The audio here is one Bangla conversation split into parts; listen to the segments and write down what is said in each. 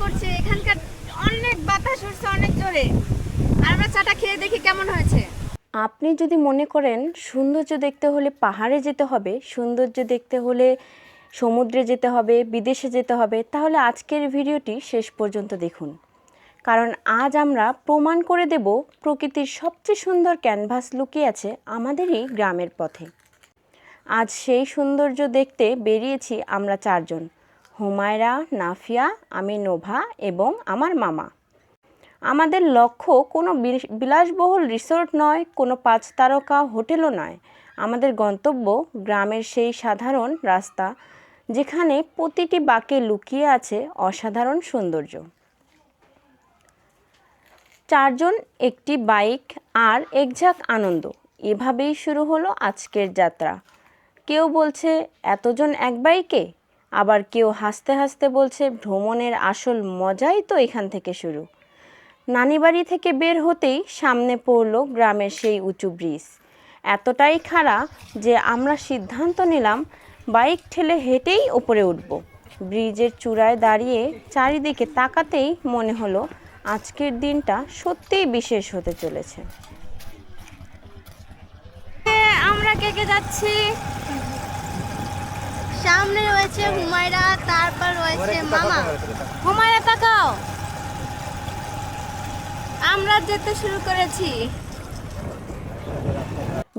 করছে, এখানকার অনেক বাতাস উঠছে অনেক জোরে। আর আমরা চাটা খেয়ে দেখি কেমন হয়েছে। আপনি যদি মনে করেন সৌন্দর্য দেখতে হলে পাহাড়ে যেতে হবে, সৌন্দর্য দেখতে হলে সমুদ্রে যেতে হবে, বিদেশে যেতে হবে, তাহলে আজকের ভিডিওটি শেষ পর্যন্ত দেখুন। কারণ আজ আমরা প্রমাণ করে দেব প্রকৃতির সবচেয়ে সুন্দর ক্যানভাস লুকিয়ে আছে আমাদেরই গ্রামের পথে। আজ সেই সৌন্দর্য দেখতে বেরিয়েছি আমরা চারজন: হুমায়রা, নাফিয়া, আমি নোভা এবং আমার মামা। আমাদের লক্ষ্য কোনো বিলাসবহুল রিসোর্ট নয়, কোনো 5 তারকা হোটেলও নয়। আমাদের গন্তব্য গ্রামের সেই সাধারণ রাস্তা যেখানে প্রতিটি বাঁকে লুকিয়ে আছে অসাধারণ সৌন্দর্য। চারজন, একটি বাইক আর একঝাঁক আনন্দ, এভাবেই শুরু হলো আজকের যাত্রা। কেউ বলছে এতজন এক বাইকে, আবার কেউ হাসতে হাসতে বলছে ভ্রমণের আসল মজাই তো এখান থেকে শুরু। নানিবাড়ি থেকে বের হতেই সামনে পড়ল গ্রামের সেই উঁচু ব্রিজ। এতটাই খাড়া যে আমরা সিদ্ধান্ত নিলাম বাইক ঠেলে হেঁটেই ওপরে উঠব। ব্রিজের চূড়ায় দাঁড়িয়ে চারিদিকে তাকাতেই মনে হলো আজকের দিনটা সত্যিই বিশেষ হতে চলেছে। আমরা কে যাচ্ছি, সামনে রয়েছে হুমায়রা, তারপর রয়েছে মামা। হুমায়রা তাকাও, আমরা যেতে শুরু করেছি।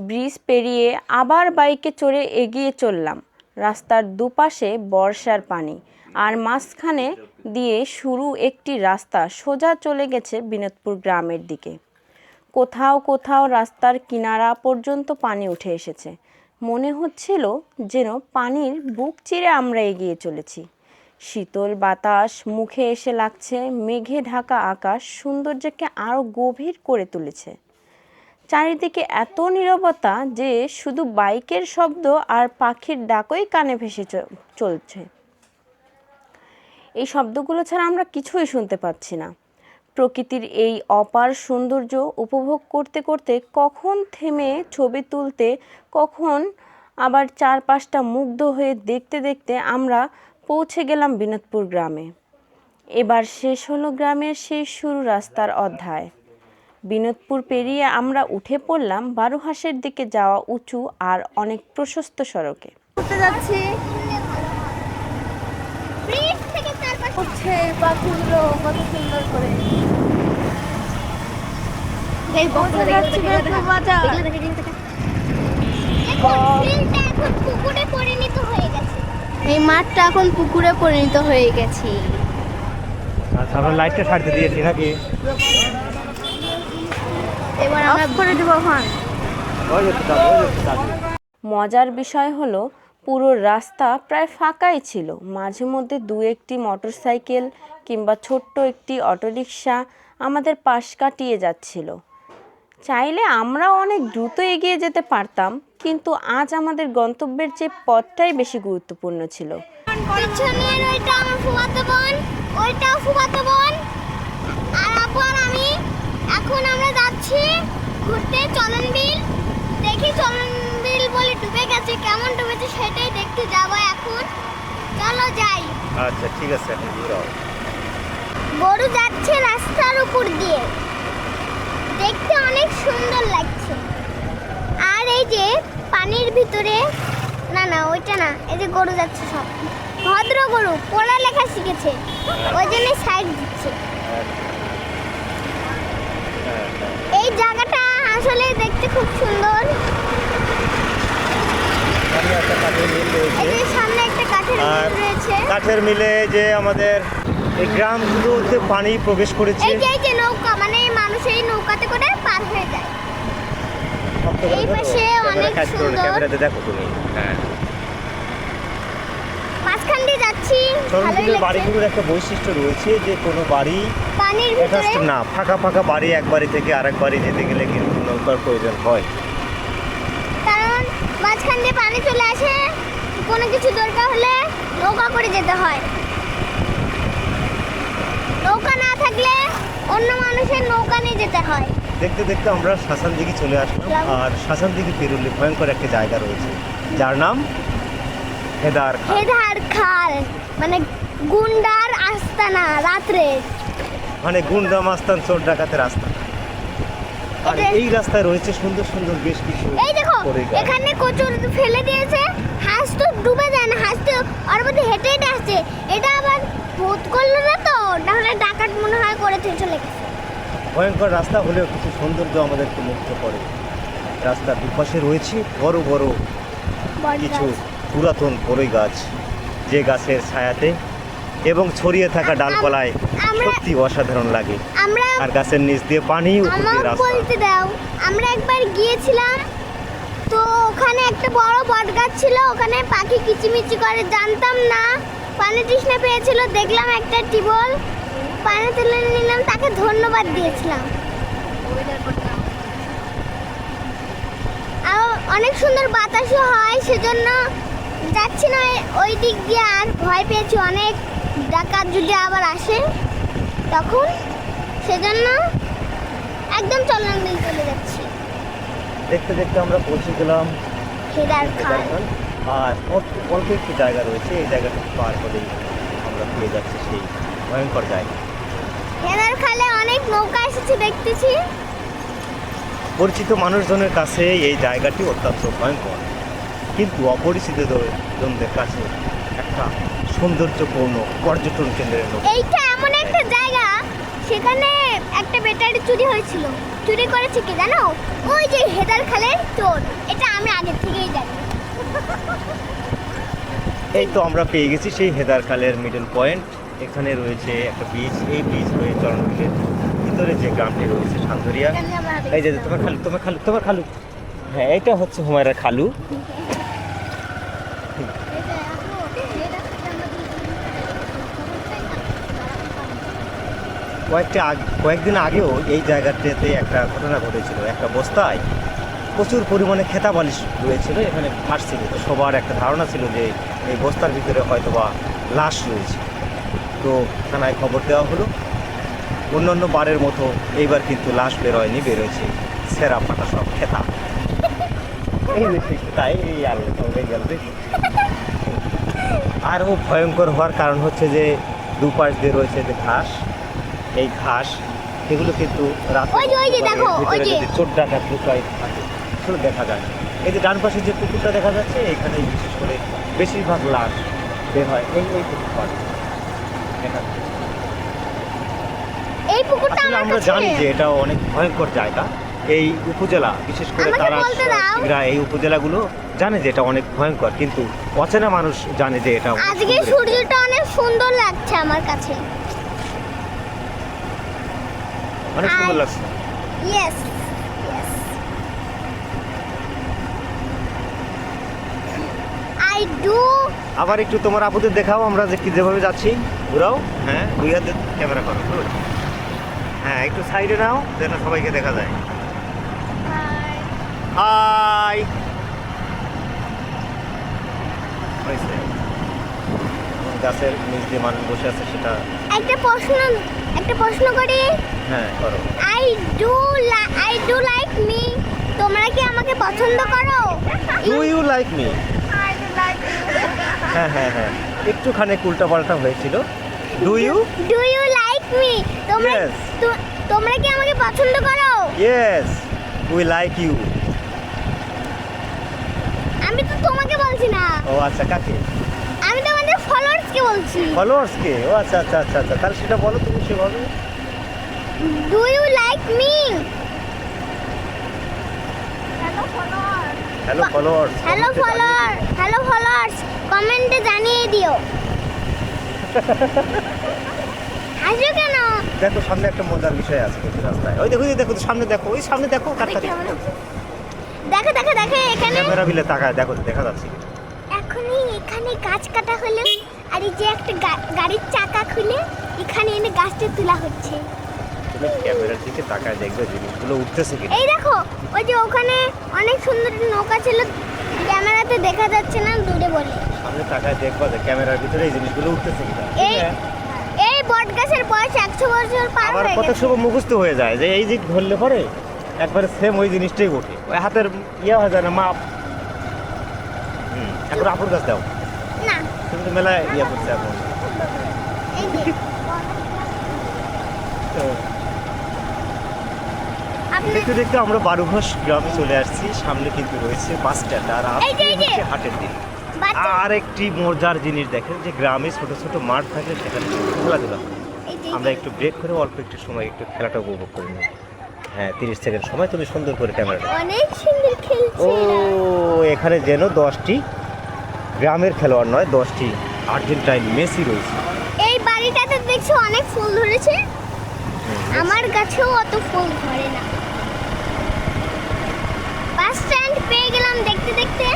ব্রিজ পেরিয়ে আবার বাইকে চড়ে এগিয়ে চললাম। রাস্তার দুপাশে বর্ষার পানি, আর মাঝখানে দিয়ে শুরু একটি রাস্তা সোজা চলে গেছে বিনোদপুর গ্রামের দিকে। কোথাও কোথাও রাস্তার কিনারা পর্যন্ত পানি উঠে এসেছে। মনে হচ্ছিল যেন পানির বুক চিরে আমরা এগিয়ে চলেছি। শীতল বাতাস মুখে এসে লাগছে, মেঘে ঢাকা আকাশ সৌন্দর্যকে আরও গভীর করে তুলেছে। চারিদিকে এত নীরবতা যে শুধু বাইকের শব্দ আর পাখির ডাকই কানে ভেসে চলছে। এই শব্দগুলো ছাড়া আমরা কিছুই শুনতে পাচ্ছি না। প্রকৃতির এই অপার সৌন্দর্য উপভোগ করতে করতে কখন থেমে ছবি তুলতে, কখন আবার চারপাশটা মুগ্ধ হয়ে দেখতে দেখতে আমরা পৌঁছে গেলাম বিনোদপুর গ্রামে। এবার শেষ হলো গ্রামের সেই শুরু রাস্তার অধ্যায়। বিনোদপুর পেরিয়ে আমরা উঠে পড়লাম বারুহাঁসের দিকে যাওয়া উঁচু আর অনেক প্রশস্ত সড়কে। উঠতে যাচ্ছি, উঠছে পাখিগুলো কত সুন্দর করে। এই মাঠটা এখন পুকুরে পরিণত হয়ে গেছে। আচ্ছা, আমরা লাইটটা ছাড়তে দিয়েছি নাকি? এবার আমরা করে দেবো এখন। মজার বিষয় হলো পুরো রাস্তা প্রায় ফাঁকাই ছিল। মাঝে মধ্যে দু একটি মোটরসাইকেল কিংবা ছোট্ট একটি অটোরিকশা আমাদের পাশ কাটিয়ে যাচ্ছিল। চাইলে আমরা অনেক দ্রুত এগিয়ে যেতে পারতাম, কিন্তু আজ আমাদের গন্তব্যের চেয়ে পথটাই বেশি গুরুত্বপূর্ণ ছিল। পিছনের ওইটা আমার ফুফাতো বোন, ওইটাও ফুফাতো বোন, আর আপু আর আমি। এখন আমরা যাচ্ছি ঘুরতে চলন বিল। দেখি চলন বিল বলে ডুবে গেছে, কেমন ডুবেছে সেটাই দেখতে যাবো এখন। চলো যাই। আচ্ছা ঠিক আছে, এখন ঘুরাও। গরু যাচ্ছে রাস্তার উপর দিয়ে, দেখতে অনেক সুন্দর লাগছে। আর এই যে পানির ভিতরে, না না ওইটা না, এই যে গরু যাচ্ছে সব ভদ্র গরু, পড়ালেখা শিখেছে, ওই জন্য সাইড দিচ্ছে। এই জায়গাটা আসলে দেখতে খুব সুন্দর। এই যে সামনে একটা কাঠের মিল রয়েছে। কাঠের মিলে যে আমাদের এই গ্রামগুলোতে পানি প্রবেশ করেছে। এই যে নৌকা, মানে মানুষ এই নৌকাতে করে পার হয়ে যায়। এই পাশে অনেক সুন্দর। ক্যামেরাতে দেখো তুমি। হ্যাঁ, মাঝখান দিয়ে যাচ্ছি, ভালোই লাগছে। বাড়িগুলোর একটা বৈশিষ্ট্য রয়েছে যে কোনো বাড়ি পানির ভিতরে না, ফাঁকা ফাঁকা বাড়ি এক বাড়ি থেকে আরেক বাড়ি যেতে গেলে কিন্তু নৌকার প্রয়োজন হয়। কারণ মাঝখান দিয়ে পানি চলে আসে, কোনো কিছু দরকার হলে নৌকা করে যেতে হয়। নৌকা না থাকলে অন্য মানুষের নৌকা নিয়ে যেতে হয়। দেখতে দেখতে আমরা শাসান দিঘি চলে আসলাম। আর শাসান দিঘি পেরুলে ভয়ঙ্কর একটা জায়গা রয়েছে যার নাম হেদার খাল। হেদার খাল মানে গুন্ডার রাস্তা না, রাত্রে। মানে গুন্ডা মাস্তান চোর ডাকাতের রাস্তা। আর এটা- এই রাস্তায় রয়েছে সুন্দর সুন্দর বেশ কিছু এই দেখো পরিবার। এখানে কচুর ফেলে দিয়েছে, হাঁস তো ডুবে যায় না, হাঁস তো ওর মধ্যে হেঁটে হেঁটে আসছে। এটা আবার ভূত করলো না তো, তাহলে ডাকাত মনে হয় করেছে, চলে গেছে। ভয়ঙ্কর রাস্তা হলেও কিছু সৌন্দর্য আমাদেরকে মুগ্ধ করে। রাস্তার দুপাশে রয়েছে বড় বড় কিছু পুরাতন বড়ই গাছ, যে গাছের ছায়াতে এবং ছড়িয়ে থাকা ডালপালায় আমরা- সত্যি অসাধারণ লাগে। আমরা আর গাছের নিচ দিয়ে পানি, উপর আমার দিয়ে রাস্তা। বলতে দাও, আমরা একবার গিয়েছিলাম তো ওখানে একটা বড় বট গাছ ছিল, ওখানে পাখি কিচিমিচি করে, জানতাম না। পানি তৃষ্ণা পেয়েছিল, দেখলাম একটা টিবল, পানি তুলে নিলাম, তাকে ধন্যবাদ দিয়েছিলাম। আর অনেক সুন্দর বাতাসও হয়, সেজন্য যাচ্ছি না ওই দিক দিয়ে। আর ভয় পেয়েছি অনেক, ডাকাত যদি আবার আসে তখন, সেজন্য একদম চলন দিল চলে যাচ্ছি। দেখতে দেখতে আমরা পৌঁছে গেলাম হেদার খাল। কেদারখান। আর অল্প একটু জায়গা রয়েছে, এই জায়গাটা পার হলেই আমরা পেয়ে যাচ্ছি সেই ভয়ঙ্কর জায়গা। হেদার খালে অনেক নৌকা এসেছে দেখতেছি। পরিচিত মানুষজনের কাছে এই জায়গাটি অত্যন্ত ভয়ঙ্কর, কিন্তু অপরিচিত জনদের কাছে একটা সৌন্দর্যপূর্ণ পর্যটন কেন্দ্রের মতো। এইটা এমন একটা জায়গা, সেখানে একটা ব্যাটারি চুরি হয়েছিল। চুরি করেছে কি জানো? ওই যে হেদার খালের চোর। এটা আমি আগে থেকেই জানি। এই তো আমরা পেয়ে গেছি সেই হেদারখালের মিডল পয়েন্ট। এখানে রয়েছে একটা বীচ, এই বীচ হয়ে চরণবিলের ভিতরে যে গ্রামটি রয়েছে সান্দরিয়া। এখানে আমরা আগে এই যে তোমার খালু, হ্যাঁ এটা হচ্ছে হুমায়রার খালু। কয়েকদিন আগেও এই জায়গাটাতে একটা ঘটনা ঘটেছিল। একটা বস্তায় প্রচুর পরিমাণে খেতা বালিশ রয়েছিল, এখানে ভাসছিল। তো সবার একটা ধারণা ছিল যে এই বস্তার ভিতরে হয়তোবা লাশ রয়েছে। তো থানায় খবর দেওয়া হলো। অন্যান্য বারের মতো এইবার কিন্তু লাশ বেরোয়নি, বেরোয়েছে সেরা ফাটা সব খেতা। এই তাই এই আলো হয়ে গেল। আরও ভয়ঙ্কর হওয়ার কারণ হচ্ছে যে দুপাশ দিয়ে রয়েছে যে ঘাস, এই ঘাস এগুলো কিন্তু রাতে ওই যে দেখো, ওই যে। যদি চোর ডাকাত লুকায় থাকে সেগুলো দেখা যায়। এই যে ডান পাশে যে পুকুরটা দেখা যাচ্ছে, এখানে বিশেষ করে বেশিরভাগ লাশ বের হয় এই পুকুর দেখা যাচ্ছে। এই পুকুরটা আসলে আমার আমরা কাছে। জানি যে এটা অনেক ভয়ঙ্কর জায়গা। এই উপজেলা, বিশেষ করে আমাকে তারা বলতে দাও। এই উপজেলাগুলো জানে যে এটা অনেক ভয়ঙ্কর, কিন্তু অচেনা মানুষ জানে যে এটা অনেক আজকে সুন্দর। সূর্যটা অনেক সুন্দর লাগছে আমার কাছে। অনেক সুন্দর আর- লাগছে। Yes yes, I do. আবার একটু তোমার আপুদের দেখাও আমরা যে কি যেভাবে যাচ্ছি, ঘুরাও। হ্যাঁ, দুই হাতে ক্যামেরা করো। Good. হ্যাঁ, একটু সাইডে নাও যেন সবাইকে দেখা যায়। হাই। হয়েছে। গাছের নিচ দিয়ে মানুষ বসে আছে সেটা। একটা প্রশ্ন করি। হ্যাঁ, করো। I do like me. তোমরা কি আমাকে পছন্দ করো? Do you like me? হ্যাঁ হ্যাঁ হ্যাঁ, একটুখানি উল্টাপাল্টা হয়েছিল। Do you? Do you like me? তোমরা Yes. তোমরা কি আমাকে পছন্দ করো? Yes, we like you. আমি তো তোমাকে বলছি না, ও আচ্ছা, কাকে? আমি তোমাদের ফলোয়ার্সকে বলছি। ফলোয়ার্সকে? ও আচ্ছা আচ্ছা আচ্ছা আচ্ছা, তাহলে সেটা বলো তুমি সেভাবে। Do you like me? Hello followers. Hello followers, কমেন্টে জানিয়ে দিও। হাসো কেন? দেখো সামনে একটা মজার বিষয় আছে কিন্তু রাস্তায়। ওই দেখো, ওই দেখো, সামনে দেখো, ওই সামনে দেখো কাটটা দেখো। দেখো দেখো দেখো, এখানে ক্যামেরা বিলে তাকায় দেখো, দেখা যাচ্ছে। এখনই এখানে গাছ কাটা হলো, আর এই যে একটা গাড়ির চাকা খুলে এখানে এনে গাছটা তোলা হচ্ছে। তুমি ক্যামেরার দিকে তাকায় দেখবে জিনিসগুলো উঠতেছে কি। এই দেখো, ওই যে ওখানে অনেক সুন্দর নৌকা ছিল, ক্যামেরাতে দেখা যাচ্ছে না, দূরে বলে। সামনে তাকায় দেখবা যে ক্যামেরার ভিতরে এই জিনিসগুলো উঠতেছে কি। এই বট গাছের বয়স 100 বছর পার আবার হয়ে কত গেছে। সময় মুখস্থ হয়ে যায় যে এই যে ধরলে পরে একবারে সেম ওই জিনিসটাই ওঠে, ওই হাতের ইয়ে হয়ে যায় না, মাপ। এখন আপুর কাছ দাও, না, তুমি তো মেলায় ইয়ে করছে এখন। এই যে আপনি দেখতে দেখতে আমরা বারুঘাস গ্রামে চলে আসছি। সামনে কিন্তু রয়েছে বাস স্ট্যান্ড, আর এই যে, এই যে। হচ্ছে হাটের দিন। বাচ্চা আর একটি মজার জিনিস দেখেন যে গ্রামে ছোট ছোট মাঠ থাকে, সেখানে খেলাধুলা হয়। এই যে আমরা একটু ব্রেক করে অল্প একটু সময় একটু খেলাটা উপভোগ করে নিই। হ্যাঁ, 30 সেকেন্ড সময় তুমি সুন্দর করে ক্যামেরাটা। অনেক সুন্দর খেলছে ও এরা। এখানে যেন 10টি গ্রামের খেলোয়াড় নয়, 10টি আর্জেন্টাইন মেসি রয়েছে। এই বাড়িটাতে দেখছো অনেক ফুল ধরেছে, আমার গাছেও অত ফুল ধরে না। বাস স্ট্যান্ড পেয়ে গেলাম দেখতে দেখতে।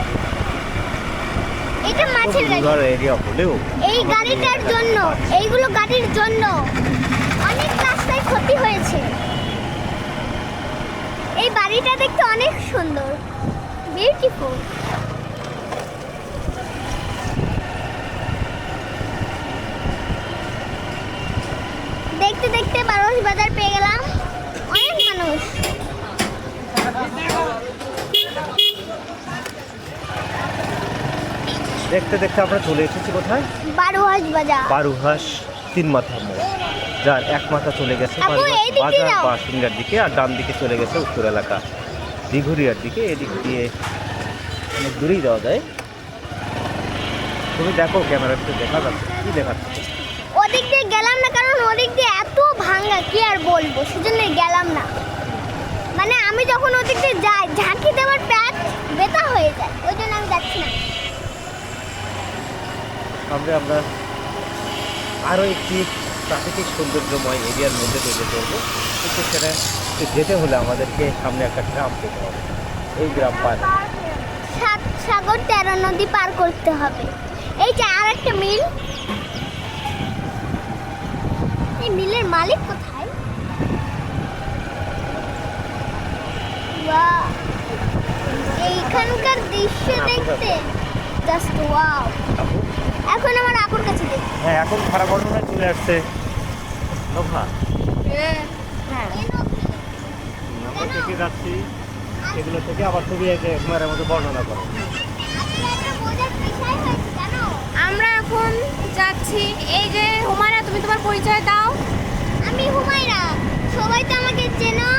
এটা মাছের গাড়ি। এরিয়া হলেও এই গাড়িটার জন্য, এইগুলো গাড়ির জন্য অনেক রাস্তায় ক্ষতি হয়েছে। এই বাড়িটা দেখতে অনেক সুন্দর, বিউটিফুল। দেখতে দেখতে বারোশ বাজার পেয়ে গেলাম, অনেক মানুষ। দেখতে দেখতে আমরা চলে এসেছি কোথায়? বারোহাস বাজার। বারুহাস 3 মাথার মোড়, যার এক মাথা চলে গেছে আপু, বারুহাস এই দিক দিয়ে বাজার যাও। বা সিঙ্গার দিকে, আর ডান দিকে চলে গেছে উত্তর এলাকা দিঘুরিয়ার দিকে। এদিক দিয়ে অনেক দূরেই যাওয়া যায়। তুমি দেখো ক্যামেরাতে দেখা যাচ্ছে কি দেখাচ্ছে। ওদিক দিয়ে গেলাম না, কারণ ওদিক দিয়ে এত ভাঙা, কি আর বলবো, সেজন্য গেলাম না। মানে আমি যখন ওদিক দিয়ে যাই, ঝাঁকি দেওয়ার প্যাট ব্যথা হয়ে যায়, ওই জন্য আমি যাচ্ছি না। আমরা আরও একটি প্রাকৃতিক সৌন্দর্যময় এরিয়ার মধ্যে তৈরি করবো, কিন্তু সেটা যেতে হলে আমাদেরকে সামনে একটা গ্রাম পেতে হবে। এই গ্রাম পার 7 সাগর 13 নদী পার করতে হবে। এই যে আর একটা মিল, এই মিলের মালিক কোথায়? বাহ, এইখানকার দৃশ্য দেখতে জাস্ট ওয়াও। আপু, এখন আমার আপুর কাছে দেখি। হ্যাঁ এখন খারাপ বর্ণনায় চলে আসছে নোভা। হ্যাঁ আমরা থেকে যাচ্ছি, এগুলো থেকে আবার তুমি একবারের মতো বর্ণনা করো। আজকে একটা মজার বিষয় হয়েছে জানো? আমরা এখন যাচ্ছি। এই যে হুমায়রা, তুমি তোমার পরিচয় দাও। আমি হুমায়রা, সবাই তো আমাকে চেনো।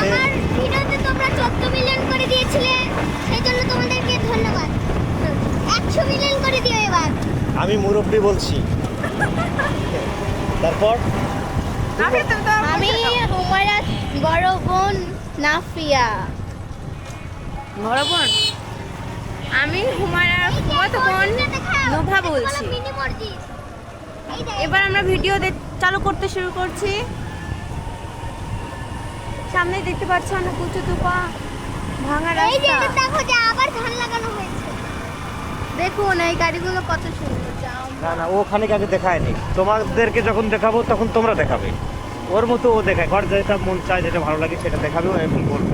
আমার ভিডিওতে তোমরা 14 মিলিয়ন করে দিয়েছিলে, সেই জন্য তোমাদেরকে ধন্যবাদ। 100 মিলিয়ন করে দিও এবার। আমি মুরব্বী বলছি। তারপর আমি হুমায়রা বড় বোন নাফিয়া। বড় বোন, আমি হুমায়রার ফুফাতো বোন নোভা বলছি। মিনি মসজিদ। এই যে এবার আমরা ভিডিও চালু করতে শুরু করছি। সামনে দেখতে পাচ্ছ অনেক উঁচু দুপা ভাঙা এই যে রাস্তা। এটা দেখো যে আবার ধান লাগানো হয়েছে। দেখুন এই গাড়িগুলো কত সুন্দর। যাও। না না, ওখানে কাকে দেখায়নি, তোমাদেরকে যখন দেখাবো তখন তোমরা দেখাবে। ওর মতো ও দেখায়, ঘর যেটা মন চায়, যেটা ভালো লাগে সেটা দেখাবে এবং বলবে।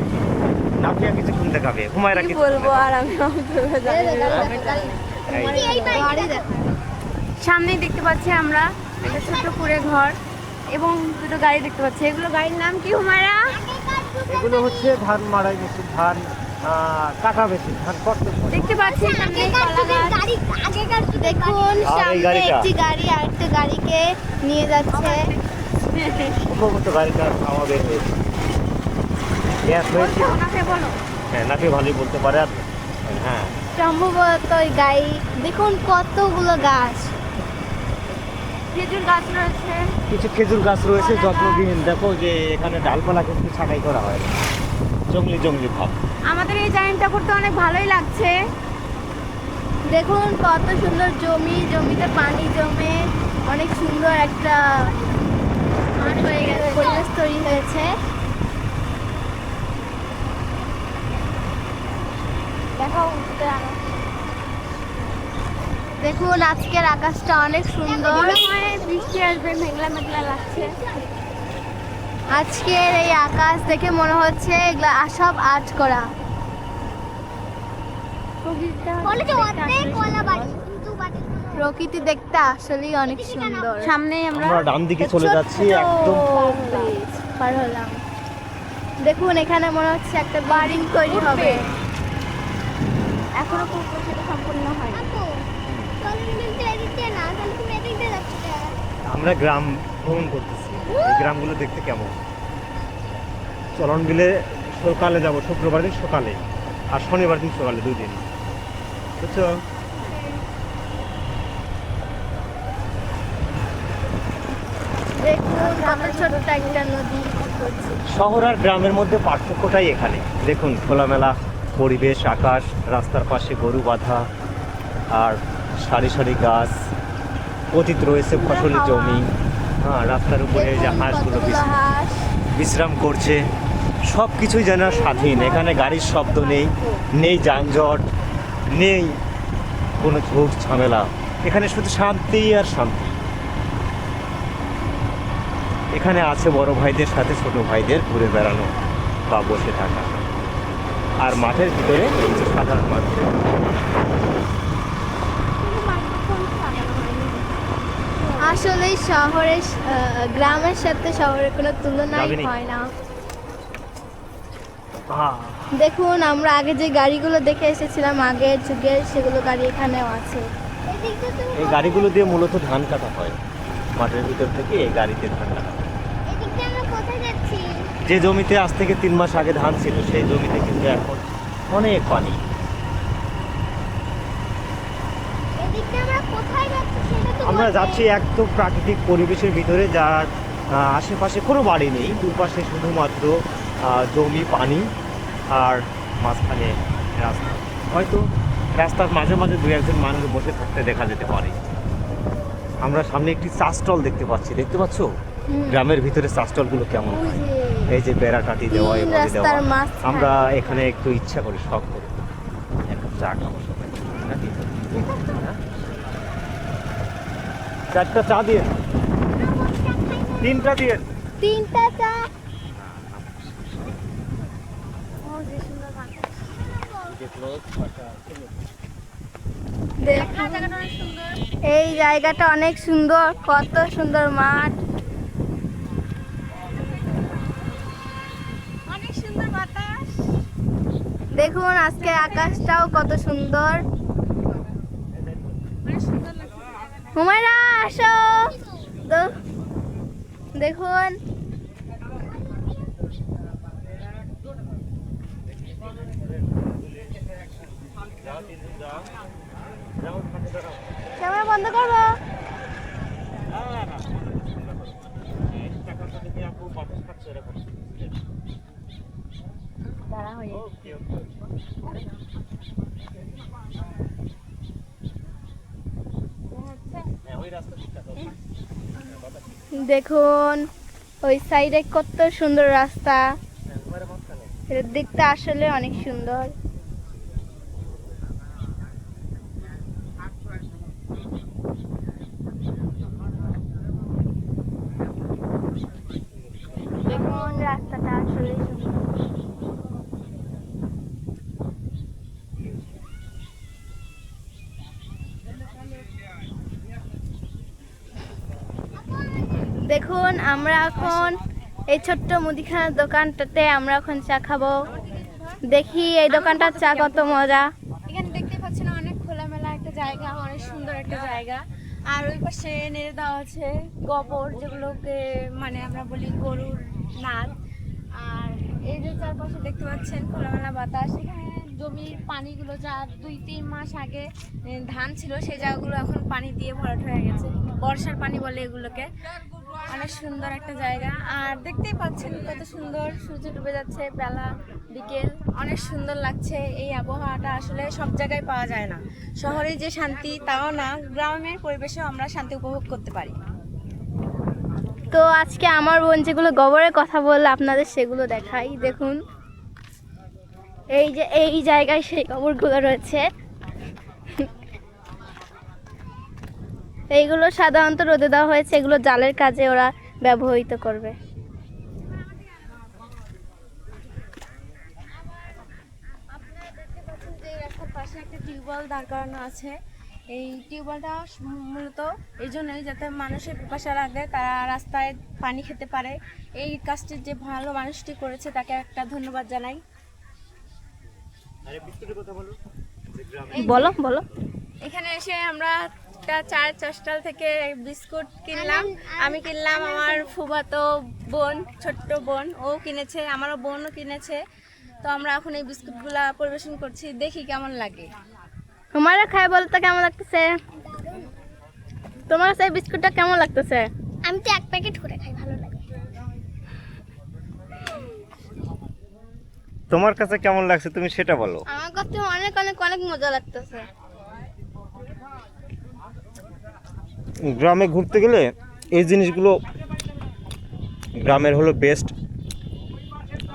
নাফিয়া কিছুক্ষণ দেখাবে, হুমায়রা কি কিছু বলবো আর আমি এই বাড়ি দেখো। সামনেই দেখতে পাচ্ছি আমরা একটা ছোট কুড়ে ঘর এবং দুটো গাড়ি দেখতে পাচ্ছি। এগুলো গাড়ির নাম কি হুমায়রা? এগুলো হচ্ছে ধান মাড়াই মেশিন, ধান কাটা মেশিন, ধান কটতে। দেখতে পাচ্ছি সামনে কলা গাছ। দেখুন আর এই সামনে গাড়িটা? একটি গাড়ি আরেকটা গাড়িকে নিয়ে যাচ্ছে। সম্ভবত গাড়িটা হাওয়া বের হয়েছে, গ্যাস হয়েছে। ওনাকে বলো। হ্যাঁ, নাকি ভালোই বলতে পারে। আর হ্যাঁ, সম্ভবত ওই গাড়ি। দেখুন কতগুলো গাছ। খেজুর গাছ রয়েছে। কিছু খেজুর গাছ রয়েছে যত্নবিহীন। দেখো যে এখানে ডালপালা কিন্তু ছাঁটাই করা হয় না, জঙ্গলি জঙ্গলি ভাব। আমাদের এই জার্নিটা করতে অনেক ভালোই লাগছে। দেখুন কত সুন্দর জমি, জমিতে পানি জমে অনেক সুন্দর একটা পরিবেশ তৈরি হয়েছে। দেখুন আজকের আকাশটা অনেক সুন্দর, বৃষ্টি আসবে, মেঘলা মেঘলা লাগছে। আজকের এই আকাশ দেখে মনে হচ্ছে এগুলা সব আর্ট করা। প্রকৃতি দেখতে আসলেই অনেক সুন্দর। সামনেই আমরা আমরা ডান দিকে চলে যাচ্ছি একদম। পার হলাম। দেখুন এখানে মনে হচ্ছে একটা বাড়ি তৈরি হবে। এখনো পুরো সেটা সম্পূর্ণ হয়নি। আমরা গ্রাম ভ্রমণ করতেছি, এই গ্রামগুলো দেখতে কেমন। চলন বিলে সকালে যাব, শুক্রবার দিন সকালে আর শনিবার দিন সকালে, 2 দিন, বুঝছো? দেখুন কত ছোট্ট একটা নদী। শহর আর গ্রামের মধ্যে পার্থক্যটাই এখানে। দেখুন খোলামেলা পরিবেশ, আকাশ, রাস্তার পাশে গরু বাঁধা আর সারি সারি গাছ, অতীত রয়েছে ফসলের জমি। হ্যাঁ, রাস্তার উপরে যে হাঁসগুলো বিশ্রাম করছে, সব কিছুই যেন স্বাধীন। এখানে গাড়ির শব্দ নেই, নেই যানজট, নেই কোনো ঝোঁক ঝামেলা। এখানে শুধু শান্তি আর শান্তি। এখানে আছে বড় ভাইদের সাথে ছোট ভাইদের ঘুরে বেড়ানো বা বসে থাকা। আর মাঠের ভিতরে এই যে সাধারণ মানুষ। আসলে শহরের গ্রামের সাথে শহরের কোনো তুলনাই যাবেনি? হয় না। দেখুন আমরা আগে যে গাড়িগুলো দেখে এসেছিলাম আগের যুগের, সেগুলো গাড়ি এখানেও আছে। এই গাড়িগুলো দিয়ে মূলত ধান কাটা হয়, মাঠের ভিতর থেকে এই গাড়িতে ধান কাটা হয়। এদিকে আমরা কোথায় যাচ্ছি? যে জমিতে আজ থেকে 3 মাস আগে ধান ছিল, সেই জমিতে কিন্তু এখন অনেক পানি। এদিকে আমরা কোথায় যাচ্ছি সেটা তো আমরা বলতে- যাচ্ছি একদম প্রাকৃতিক পরিবেশের ভিতরে, যার আশেপাশে কোনো বাড়ি নেই, দুপাশে শুধুমাত্র জমি, পানি আর মাঝখানে রাস্তা। হয়তো রাস্তার মাঝে মাঝে 2-1 মানুষ বসে থাকতে দেখা যেতে পারে। আমরা সামনে একটি চা স্টল দেখতে পাচ্ছি, দেখতে পাচ্ছ? গ্রামের ভিতরে চা স্টলগুলো কেমন ওই হয়। যে এই যে বেড়া কাটি দেওয়া, তিন এভাবে রাস্তার দেওয়া। মাঝখানে। আমরা এখানে একটু ইচ্ছা করে শখ করে এক কাপ চা খাবো সবাই, নাকি? হ্যাঁ? 4টা চা দিয়ে, 3টা দিয়ে। 3টা চা। দেখুন, এই জায়গাটা অনেক সুন্দর, কত সুন্দর মাঠ। অনেক সুন্দর বাতাস। দেখুন আজকে আকাশটাও কত সুন্দর। অনেক সুন্দর লাগছে। হুমায়রা আসো তো, দেখুন ক্যামেরা বন্ধ করবো। দেখুন ওই সাইডে কত সুন্দর রাস্তা, এটা দেখতে আসলে অনেক সুন্দর। দেখুন রাস্তাটা আসলে সুন্দর। দেখুন আমরা এখন এই ছোট্ট মুদিখানার দোকানটাতে আমরা এখন চা খাবো। দেখি এই দোকানটার চা কত মজা। এখানে দেখতে পাচ্ছেন অনেক খোলামেলা একটা জায়গা, অনেক সুন্দর একটা জায়গা। আর ওই পাশে নেড়ে দেওয়া আছে গোবর, যেগুলোকে মানে আমরা বলি গরুর নাদ। আর এই যে চারপাশে দেখতে পাচ্ছেন খোলামেলা বাতাস। এখানে জমির পানিগুলো যা 2-3 মাস আগে ধান ছিল, সেই জায়গাগুলো এখন পানি দিয়ে ভরাট হয়ে গেছে। বর্ষার পানি বলে এগুলোকে। অনেক সুন্দর একটা জায়গা। আর দেখতেই পাচ্ছেন কত সুন্দর সূর্য ডুবে যাচ্ছে, বেলা বিকেল, অনেক সুন্দর লাগছে। এই আবহাওয়াটা আসলে সব জায়গায় পাওয়া যায় না। শহরে যে শান্তি তাও না, গ্রামের পরিবেশেও আমরা শান্তি উপভোগ করতে পারি। তো আজকে আমার বোন যেগুলো গোবরের কথা বললো আপনাদের সেগুলো দেখাই। দেখুন এই যে এই জায়গায় সেই গোবরগুলো রয়েছে। এইগুলো সাধারণত রোদে দেওয়া হয়েছে, এগুলো জালের কাজে ওরা ব্যবহৃত করবে। আপনারা দেখতে পাচ্ছেন যে রাস্তার পাশে একটা টিউবওয়েল দাঁড় করানো আছে। এই টিউবওয়েলটা মূলত এই জন্যই যাতে মানুষের পিপাসা লাগলে তারা রাস্তায় পানি খেতে পারে। এই কাজটি যে ভালো মানুষটি করেছে তাকে একটা ধন্যবাদ জানাই। বলো বলো। এখানে এসে আমরা একটা চার চষ্টাল থেকে বিস্কুট কিনলাম। আমি কিনলাম, আমার ফুফাতো বোন, ছোট্ট বোন, ও কিনেছে, আমারও বোনও কিনেছে। তো আমরা এখন এই বিস্কুটগুলা পরিবেশন করছি, দেখি কেমন লাগে। তোমারা খাই বলতে কেমন লাগতেছে? তোমার কাছে এই বিস্কুটটা কেমন লাগতেছে? আমি তো এক প্যাকেট করে খাই, ভালো লাগে। তোমার কাছে কেমন লাগছে তুমি সেটা বলো। আমার কাছে অনেক অনেক অনেক মজা লাগতেছে। গ্রামে ঘুরতে গেলে এই জিনিসগুলো গ্রামের হলো বেস্ট।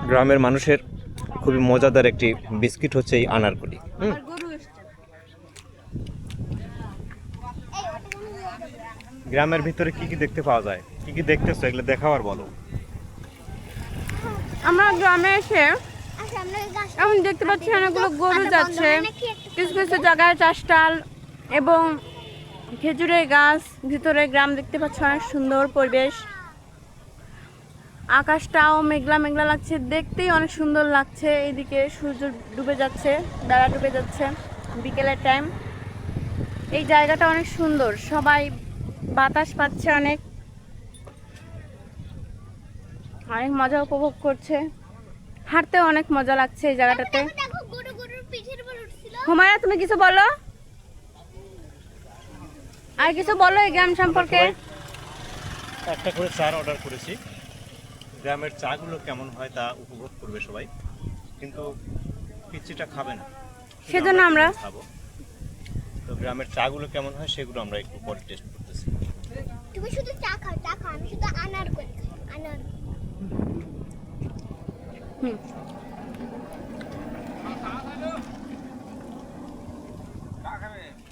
গ্রামের মানুষের খুবই মজাদার একটি বিস্কিট হচ্ছে এই আনারকলি। গ্রামের ভিতরে কি কি দেখতে পাওয়া যায়, কি কি দেখতেছো এগুলো দেখাও আর বলো। আমরা গ্রামে এসে আচ্ছা, আমরা ওই গাছটা এখন দেখতে পাচ্ছি অনেকগুলো গরু যাচ্ছে, কিছু কিছু জায়গায় চাষটাল এবং খেজুরের গাছ, ভিতরে গ্রাম দেখতে পাচ্ছি, অনেক সুন্দর পরিবেশ। আকাশটাও মেঘলা মেঘলা লাগছে, দেখতেই অনেক সুন্দর লাগছে। এইদিকে সূর্য ডুবে যাচ্ছে, বেলা ডুবে যাচ্ছে, বিকেলের টাইম। এই জায়গাটা অনেক সুন্দর, সবাই বাতাস পাচ্ছে, অনেক অনেক মজা উপভোগ করছে। হাঁটতেও অনেক মজা লাগছে এই জায়গাটাতে। দেখো গরুর পিঠের উপর উঠছিল। হুমায়রা, তুমি কিছু বলো, আর কিছু বলো এই গ্রাম সম্পর্কে। একটা করে চা অর্ডার করেছি। গ্রামের চাগুলো কেমন হয় তা উপভোগ করবে সবাই, কিন্তু পিচ্চিটা খাবে না, সেজন্য আমরা খাবো। তো গ্রামের চাগুলো কেমন হয় সেগুলো আমরা একটু পরে টেস্ট করতেছি। তুমি শুধু চা খাও, আমি শুধু আনার করে খাই, আনার।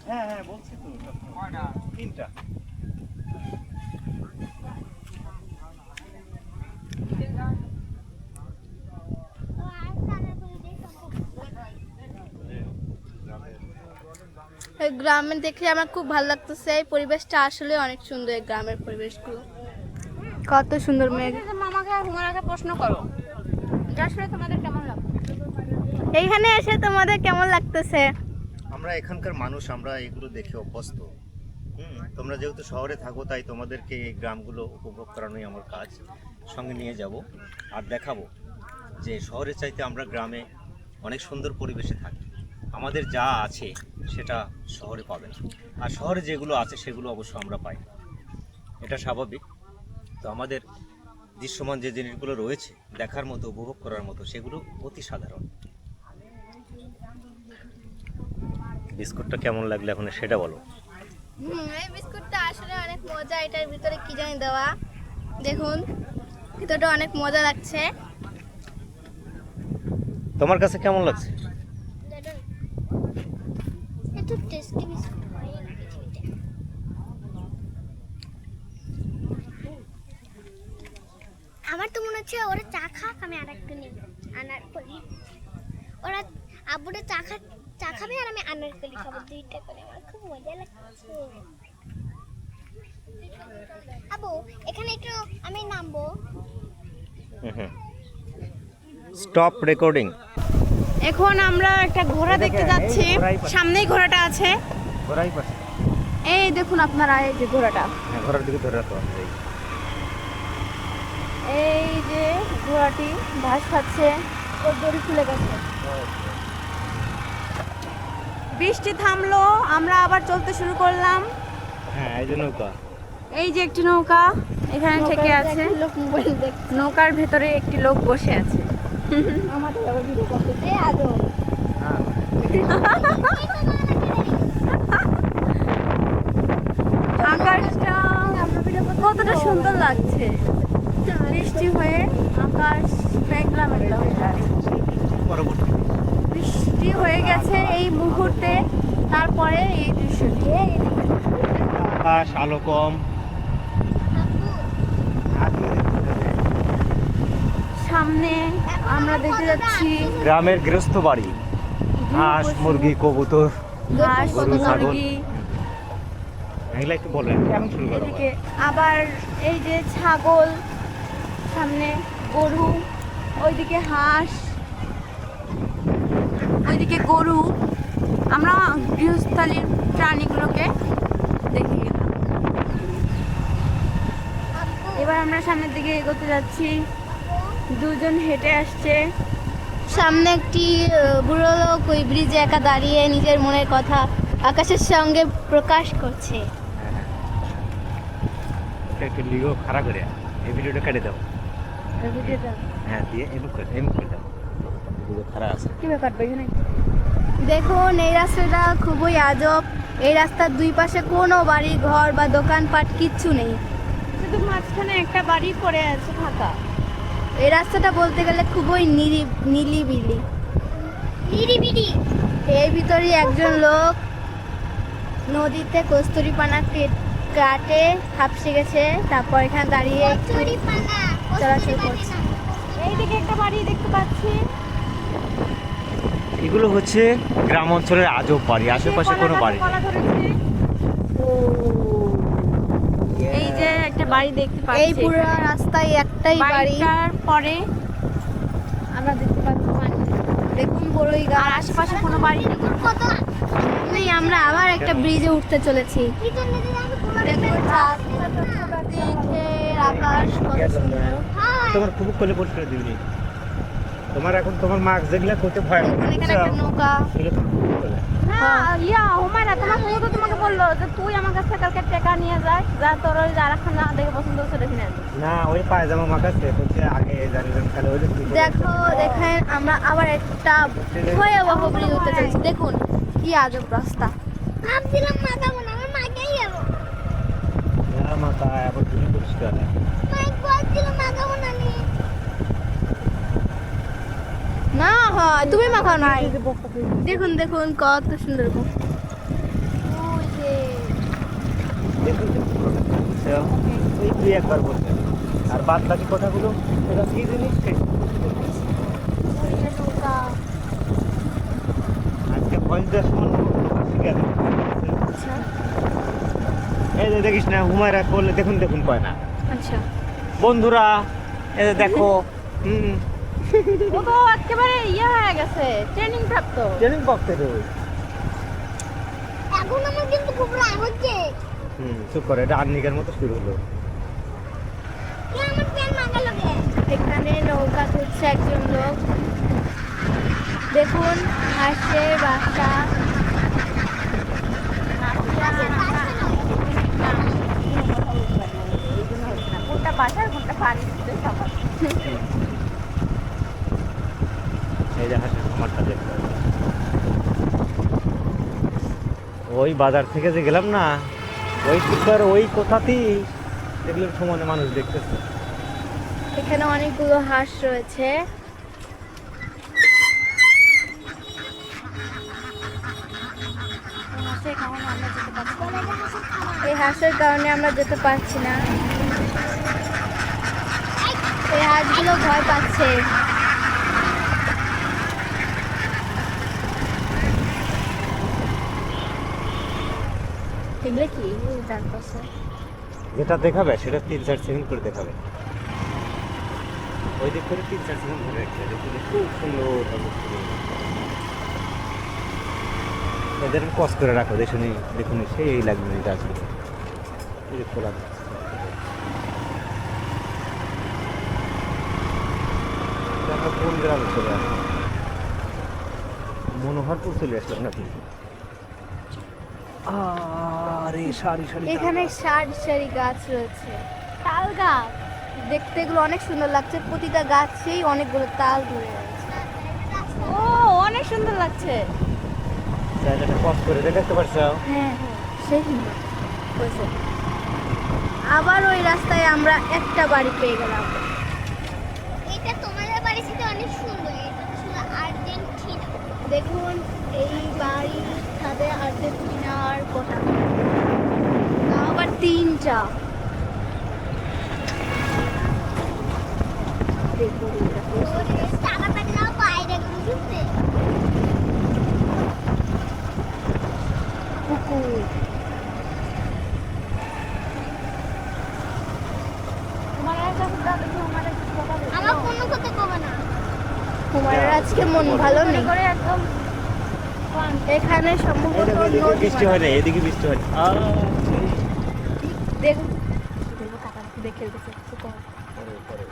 হ্যাঁ হ্যাঁ বলছি তো, তিনটা। এই গ্রামে দেখে আমার খুব ভালো লাগতেছে। এই পরিবেশটা আসলে অনেক সুন্দর, এই গ্রামের পরিবেশগুলো কত সুন্দর। মেঘ, মামাকে আর হুমারাকে প্রশ্ন করো, আসলে তোমাদের কেমন লাগছে? এইখানে এসে তোমাদের কেমন লাগতেছে? আমরা এখানকার মানুষ, আমরা এগুলো দেখে অভ্যস্ত। তোমরা যেহেতু শহরে থাকো তাই তোমাদেরকে এই গ্রামগুলো উপভোগ করানোই আমার কাজ। সঙ্গে নিয়ে যাব আর দেখাবো যে শহরের চাইতে আমরা গ্রামে অনেক সুন্দর পরিবেশে থাকি। আমাদের যা আছে সেটা শহরে পাবে না, আর শহরে যেগুলো আছে সেগুলো অবশ্য আমরা পাই না, এটা স্বাভাবিক। তো আমাদের দৃশ্যমান যে জিনিসগুলো রয়েছে দেখার মতো, উপভোগ করার মতো, সেগুলো অতি সাধারণ। বিস্কুটটা কেমন লাগলো এখন সেটা বলো। এই বিস্কুটটা আসলে অনেক মজা। এটার ভিতরে কি জানি দেওয়া, দেখুন ভিতরটা অনেক মজা লাগছে। তোমার কাছে কেমন লাগছে? একটু টেস্টি বিস্কুট হয় এই পৃথিবীতে। আমার তো মনে হচ্ছে ওরা চা খাক, আমি আর একটু নিই আনারকলি। ওরা আব্বুরা চা খাবে আর আমি আনারকলি খাবো, দুইটা করে। আমার খুব মজা লাগছে। আব্বু এখানে একটু আমি নামবো। Stop recording. এখন আমরা একটা ঘোড়া দেখতে যাচ্ছি, সামনেই ঘোড়াটা আছে। ঘোড়াই পাশে, এই দেখুন আপনারা, এই যে ঘোড়াটা, হ্যাঁ ঘোড়ার দিকে ধরে রাখো। এই যে ঘোড়াটি ঘাস খাচ্ছে, ওর দড়ি খুলে গেছে। বৃষ্টি থামলো, আমরা আবার চলতে শুরু করলাম। হ্যাঁ এই যে নৌকা, এই যে একটি নৌকা এখানে থেকে আছে, নৌকার ভেতরে একটি লোক বসে আছে। আকাশটা কতটা সুন্দর লাগছে, বৃষ্টি হয়ে আকাশ মেঘলা মেঘলা হয়ে আছে। পরবর্তী বৃষ্টি হয়ে গেছে এই মুহূর্তে, তারপরে এই দৃশ্যটি। আকাশ আলো কম, সামনে আমরা দেখতে যাচ্ছি গ্রামের গৃহস্থ বাড়ি, হাঁস মুরগি কবুতর ঘাস, গরু, ছাগল। মুরগি। এগুলা একটু বলেন কেমন শুরু করো। এদিকে আবার এই যে ছাগল, সামনে গরু, ওইদিকে হাঁস, ওইদিকে গরু। আমরা গৃহস্থালীর প্রাণীগুলোকে দেখে গেলাম। এবার আমরা সামনের দিকে এগোতে যাচ্ছি। দুজন হেঁটে আসছে। সামনে একটি বুড়ো লোক ওই ব্রিজে একা দাঁড়িয়ে নিজের মনের কথা আকাশের সঙ্গে প্রকাশ করছে। এটা একটু লিগো খাড়া করে এই ভিডিওটা কেটে দাও। হ্যাঁ দিয়ে এমন করে দাও। লিগো খাড়া আছে। কি ব্যাপার এখানে? দেখুন এই রাস্তাটা খুবই আজব। এই রাস্তার দুই পাশে কোনো বাড়ি ঘর বা দোকানপাট কিচ্ছু নেই, শুধু মাঝখানে একটা বাড়ি পড়ে আছে ফাঁকা। এই রাস্তাটা বলতে গেলে খুবই নিরিবিলি। এর ভিতরে একজন লোক নদীতে কস্তুরীপানা কাটে হাঁপসে গেছে, তারপর এখানে দাঁড়িয়ে চলাচল করছে। এইদিকে একটা বাড়ি দেখতে পাচ্ছি। এগুলো হচ্ছে গ্রাম অঞ্চলের আজব বাড়ি, আশেপাশে কোনো বাড়ি নেই। কলা ধরেছে। এই যে একটা বাড়ি দেখতে পাচ্ছি। এই পুরো রাস্তায় একটাই বাড়ি। বাড়িটার পরে আমরা দেখতে পাচ্ছি পানি। দেখুন বড়ই গাছ। আর আশেপাশে কোনো বাড়ি নেই। নেই। আমরা আবার একটা ব্রিজে উঠতে চলেছি। দেখুন রাস্তাটা দেখে আকাশ কত সুন্দর। তোমার খুব কোলে পরিষ্কার দিবি। তোমার এখন তোমার মাস্ক যেগুলা করতে ভয় দেখুন এখানে একটা নৌকা। হ্যাঁ হুমায়রা, তোমার বউ তো তোমাকে বললো যে তুই আমার কাছে কালকে টাকা নিয়ে যাস, যা তোর ওই আরেকখান জামা দেখে পছন্দ হচ্ছে সেটা কিনে আনবি। না ওই পায়জামা মাখাচ্ছে বলছে আগে জানলাম তাহলে ওই দেখো দেখেন আমরা আবার একটা ভয়াবহ ব্রিজ উঠতে চলেছি। দেখুন কি আজব রাস্তা। ভাবছিলাম মাখাবো না, আমার মাখাই যাবো। মাথা আবার ধুলি পরিষ্কার মাখাবো না আমি। না হয় তুমি মাখাও নাই। দেখুন দেখুন কত সুন্দর। ওই যে দেখুন ওই দুই একবার বলতে আর বাদ বাকি কথাগুলো এটা কি জিনিস নৌকা। আজকে ভয়েস দেওয়ার সময় শিখে গেল। এই যে দেখিস না হুমায়রা করলে দেখুন দেখুন কয় না। আচ্ছা, বন্ধুরা এই যে দেখো ও তো একেবারে ইয়ে হয়ে গেছে, ট্রেনিং প্রাপ্ত। ট্রেনিং বক্তে রই এখন আমার কিন্তু খুব রাগ হচ্ছে। চুপ করে এটা আর্নিকের মতো শুরু হলো। এখানে নৌকা তুলছে একজন লোক। দেখুন হাঁসের বাচ্চা। কোনটা বাসার কোনটা পানি খাবার। এই যে হাঁসের খামারটা দেখতে হবে। ওই বাজার থেকে যে গেলাম না ওই সুপার ওই কোথাতেই দেখলাম সমানে মানুষ দেখতেছে। এখানে অনেকগুলো হাঁস রয়েছে। এই হাঁসের কারণে আমরা যেতে পারছি না। এই হাঁসগুলো ভয় পাচ্ছে। এগুলো কি জানতেছে? যেটা দেখাবে সেটা 3-4 সেকেন্ড করে দেখাবে। ওই দিক করে 3-4 সেকেন্ড ধরে রাখছে। দেখুন খুব সুন্দর এদের কস করে রাখো। দেখুন সেই লাগবে এই গাছগুলো। এই যে খোলা আমরা কোন গ্রামে চলে আসলাম? মনোহরপুর চলে আসলাম নাকি? আরে সারি সারি এখানে সারি সারি গাছ রয়েছে, তাল গাছ। দেখতে এগুলো অনেক সুন্দর লাগছে। প্রতিটা গাছেই অনেকগুলো তাল ধরে রয়েছে। ও অনেক সুন্দর লাগছে। জায়গাটা কস করে দেখতে পারছো? হ্যাঁ সেই সুন্দর হয়েছে। আবার ওই রাস্তায় আমরা একটা বাড়ি পেয়ে গেলাম। এটা তোমাদের বাড়ি থেকে অনেক সুন্দর। এটা ছিল আর্জেন্টিনা। দেখুন এই বাড়ির ছাদে আর্জেন্টিনার পতাকা, তাও আবার 3টা। দেখুন পুকুর। আমার কোনো কথা কবে না। তোমার আজকে মন ভালো নেই। একদম এখানে সম্ভবত এদিকে নদী বৃষ্টি হয় না, এদিকে বৃষ্টি হয় না। দেখুন দেখে দেখে পরে, পরে।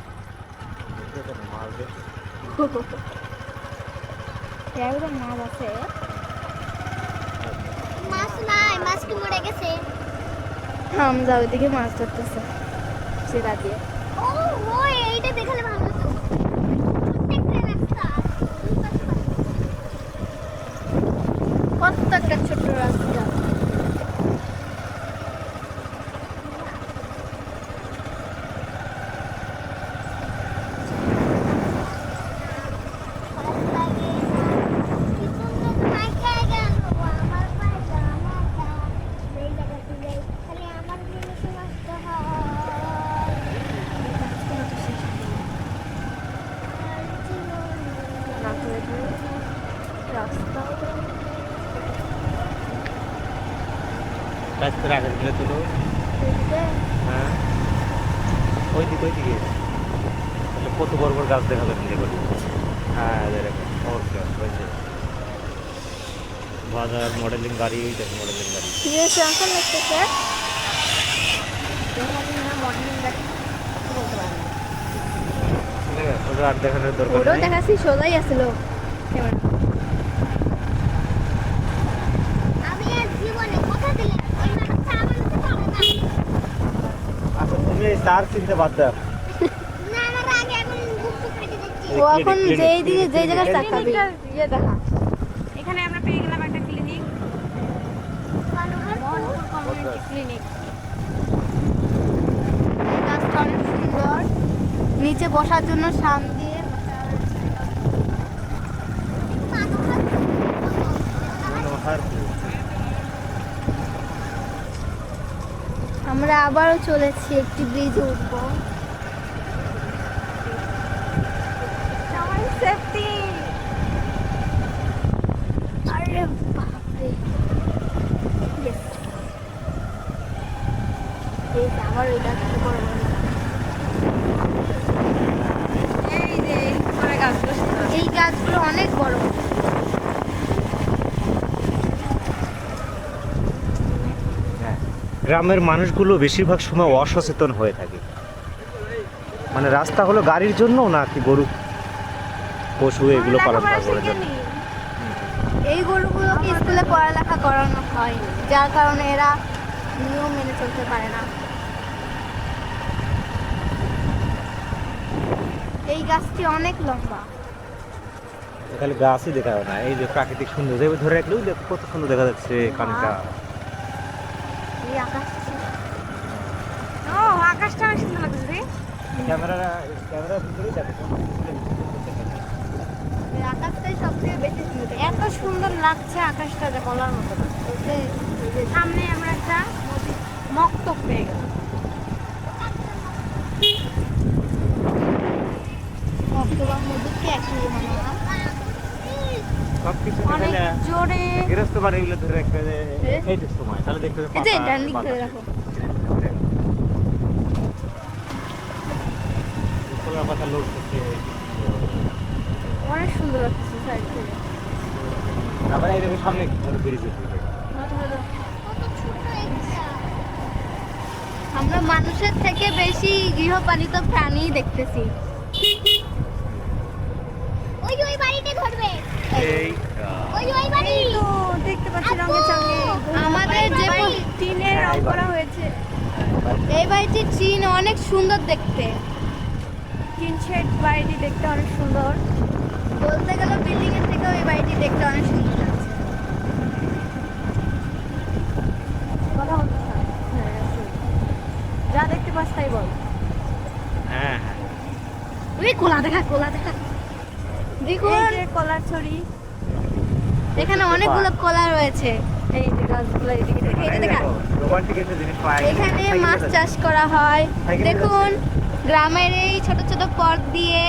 এদিকে তো মাছ দেখছি। মাছ আছে। মাছ নাই, মাছ কি মরে গেছে? হামজা ওইদিকে মাছ ধরতেছে সেটা দিয়ে। ও ও এইটা দেখালে ভালো হতো। প্রত্যেকটা রাস্তা দুই পাশে পানি। প্রত্যেকটা ছোট্ট রাস্তা। গাছ করে আগে দিলে তুলো। হ্যাঁ, ওইদিকে ওইদিকে। তাহলে কত বড় বড় গাছ দেখাবে নিজে করে। হ্যাঁ, দেখো বাজার মডেলিং গাড়ি, ওই দেখো মডেলিং গাড়ি। সংখ্যা লাগতেছে মডেলিং গাড়ি বলতে পারে না। ওটা আর দেখানোর দরকার ওটাও নেই। দেখাচ্ছি সোজাই আসছিল ক্যামেরা। আমি আর জীবনে কথা দিলে ওই মাছটা আমার কাছে পাবো না। আচ্ছা, তুমি এই তার চিনতে বাদ দাও। না আমার আগে এখন বুক পেটে দিচ্ছি। ও এখন যেই দিকে যেই জায়গায় তাকাবে ইয়ে দেখা, এখানে আমরা পেয়ে গেলাম একটা ক্লিনিক, কমিউনিটি ক্লিনিক। গাছটা অনেক সুন্দর, নিচে বসার জন্য সাম দিয়ে আমরা আবারও চলেছি একটি ব্রিজে উঠবো। সেফটি। আরে বাপরে, Yes. এই যে আবার ওই গাছটা বড় বড় গাছ। এই যে পরে গাছগুলো সুন্দর। এই গাছগুলো অনেক বড়। হ্যাঁ, গ্রামের মানুষগুলো বেশিরভাগ সময় অসচেতন হয়ে থাকে। মানে রাস্তা হলো গাড়ির জন্য নাকি গরু পশু এগুলো পালন করার জন্য। এই গরুগুলোকে স্কুলে পড়ালেখা করানো হয়, যার কারণে এরা নিয়ম মেনে চলতে পারে না। এই গাছটি অনেক লম্বা। খালি গাছই দেখা যায় না, এই যে প্রাকৃতিক সুন্দর যেভাবে ধরে রাখলেও দেখো কত সুন্দর দেখা যাচ্ছে কানটা। এই আকাশ ও আকাশটা অনেক সুন্দর লাগছে রে। ক্যামেরার ভিতরেই দেখো। এই আকাশটাই সবথেকে বেশি সুন্দর। এত সুন্দর লাগছে আকাশটা, যা বলার মতো না। সামনে আমরা একটা মক্তব পেয়ে গেলাম। অক্টোবর মধ্যে একই মনে হয়। সবকিছু অনেক জোরে গৃহস্থ বাড়িগুলো ধরে রাখবে যে এই সময়, তাহলে দেখতে হবে এই যে পাতা, ডান দিক পাতা। ধরে রাখো। খোলা পাতা লোড করছে। অনেক সুন্দর লাগছে সাইড থেকে। আবার এই দেখো সামনে ব্রিজ উঠবে। আমরা মানুষের থেকে বেশি গৃহপালিত প্রাণী দেখতেছি। ওই যে ওই বাড়িতে ধরবে। এই ওই যে ওই বাড়ি। এই তো দেখতে পাচ্ছি রঙে চঙে আমাদের যে টিনের রং করা হয়েছে। এই বাড়িটির চিন অনেক সুন্দর দেখতে। টিন শেড বাড়িটি দেখতে অনেক সুন্দর। বলতে গেলে বিল্ডিং এর থেকে ওই বাড়িটি দেখতে অনেক সুন্দর লাগছে। কথা বলতে হয়। যা দেখতে পাস তাই বল। হ্যাঁ হ্যাঁ, ওই কোলা দেখা দেখুন, এই যে কলার ছড়ি, এখানে অনেকগুলো কলা রয়েছে। এই যে গাছগুলো এদিকে দেখে, এই যে দেখা। রোমান্টিক একটা জিনিস পায়। এখানে মাছ চাষ করা হয়। দেখুন গ্রামের এই ছোট ছোট পথ দিয়ে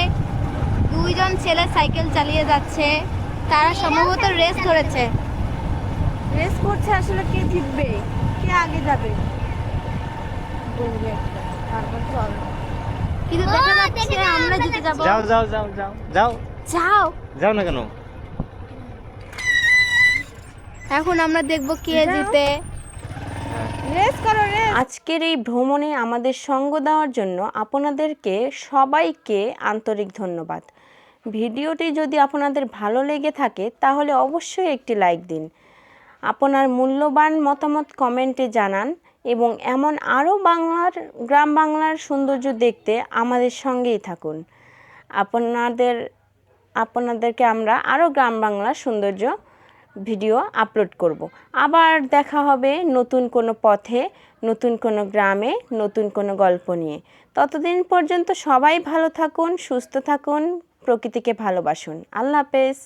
দুইজন ছেলে সাইকেল চালিয়ে যাচ্ছে। তারা সম্ভবত রেস ধরেছে। রেস করছে, আসলে কে জিতবে, কে আগে যাবে বলবে তারপর চল। কিন্তু ও, দেখা দেখে যাচ্ছে নাও, আমরা আমরা জিতে যাব। যাও যাও যাও যাও যাও যাও। যাও না কেন? এখন আমরা দেখব কে জিতে। রেস করো রেস। আজকের এই ভ্রমণে আমাদের সঙ্গ দেওয়ার জন্য আপনাদেরকে সবাইকে আন্তরিক ধন্যবাদ। ভিডিওটি যদি আপনাদের ভালো লেগে থাকে তাহলে অবশ্যই একটি লাইক দিন, আপনার মূল্যবান মতামত কমেন্টে জানান এবং এমন আরও গ্রাম বাংলার সৌন্দর্য দেখতে আমাদের সঙ্গেই থাকুন। আপনাদেরকে আমরা আরও গ্রাম বাংলার সৌন্দর্য ভিডিও আপলোড করব। আবার দেখা হবে নতুন কোনো পথে, নতুন কোনো গ্রামে, নতুন কোনো গল্প নিয়ে। ততদিন পর্যন্ত সবাই ভালো থাকুন, সুস্থ থাকুন, প্রকৃতিকে ভালোবাসুন। আল্লাহ হাফেজ।